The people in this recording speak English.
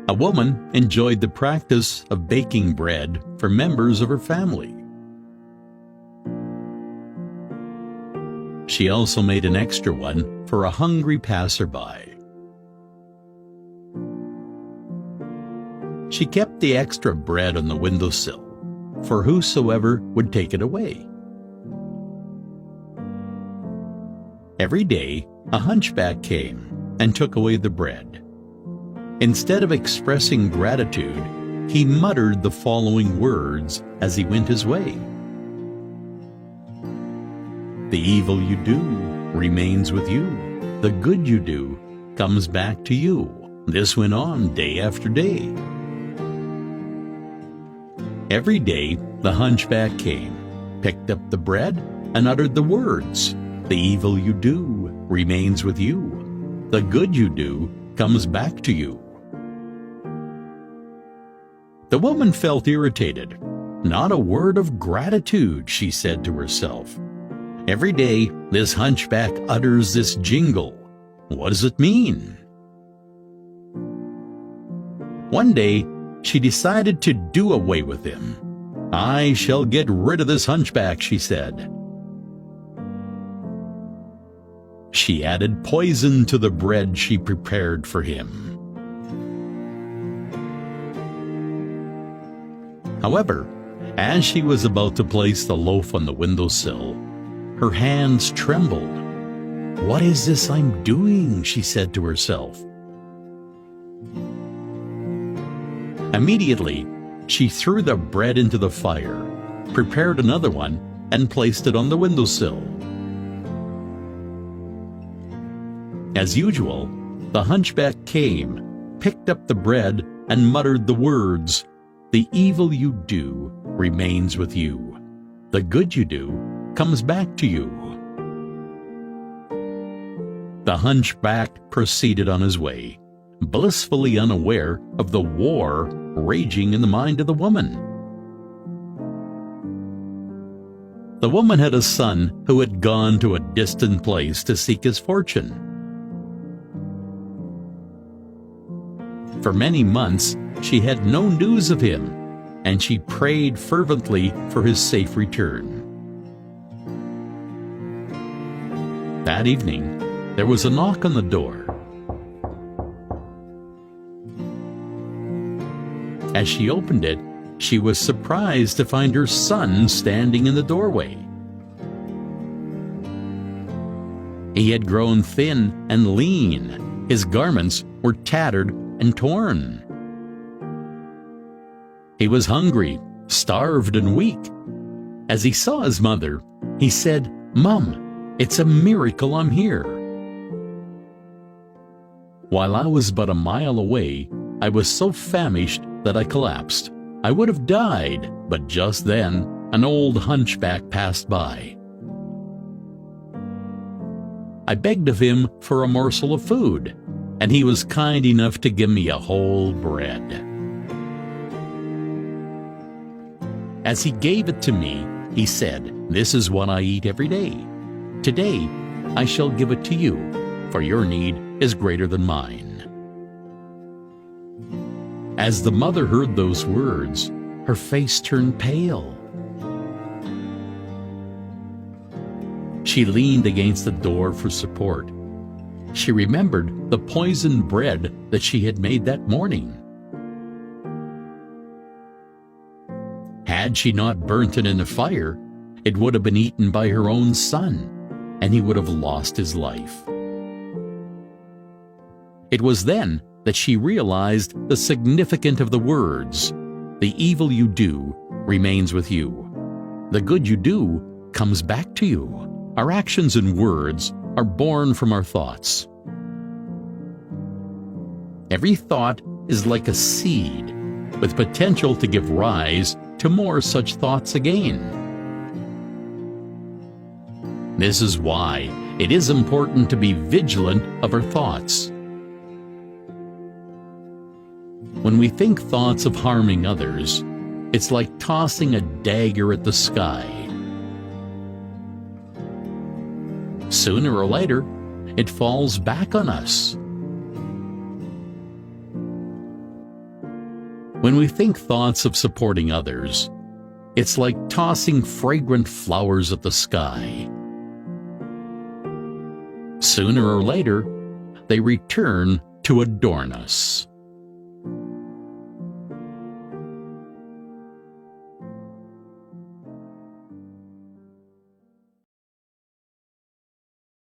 A woman enjoyed the practice of baking bread for members of her family. She also made an extra one for a hungry passerby. She kept the extra bread on the windowsill for whosoever would take it away. Every day, a hunchback came and took away the bread. Instead of expressing gratitude, he muttered the following words as he went his way. The evil you do remains with you. The good you do comes back to you. This went on day after day. Every day, the hunchback came, picked up the bread, and uttered the words, the evil you do remains with you. The good you do comes back to you. The woman felt irritated. Not a word of gratitude, she said to herself. Every day, this hunchback utters this jingle. What does it mean? One day, she decided to do away with him. I shall get rid of this hunchback, she said. She added poison to the bread she prepared for him. However, as she was about to place the loaf on the windowsill, her hands trembled. What is this I'm doing? She said to herself. Immediately, she threw the bread into the fire, prepared another one, and placed it on the windowsill. As usual, the hunchback came, picked up the bread, and muttered the words, the evil you do remains with you. The good you do comes back to you. The hunchback proceeded on his way, blissfully unaware of the war raging in the mind of the woman. The woman had a son who had gone to a distant place to seek his fortune. For many months, she had no news of him, and she prayed fervently for his safe return. That evening, there was a knock on the door. As she opened it, she was surprised to find her son standing in the doorway. He had grown thin and lean. His garments were tattered and torn. He was hungry, starved, and weak. As he saw his mother, he said, "Mom, it's a miracle I'm here." While I was but a mile away, I was so famished that I collapsed. I would have died, but just then, an old hunchback passed by. I begged of him for a morsel of food, and he was kind enough to give me a whole bread. As he gave it to me, he said, "This is what I eat every day. Today, I shall give it to you, for your need is greater than mine." As the mother heard those words, her face turned pale. She leaned against the door for support. She remembered the poisoned bread that she had made that morning. Had she not burnt it in a fire, it would have been eaten by her own son, and he would have lost his life. It was then that she realized the significance of the words, "The evil you do remains with you. The good you do comes back to you." Our actions and words are born from our thoughts. Every thought is like a seed, with potential to give rise to more such thoughts again. This is why it is important to be vigilant of our thoughts. When we think thoughts of harming others, it's like tossing a dagger at the sky. Sooner or later, it falls back on us. When we think thoughts of supporting others, it's like tossing fragrant flowers at the sky. Sooner or later, they return to adorn us.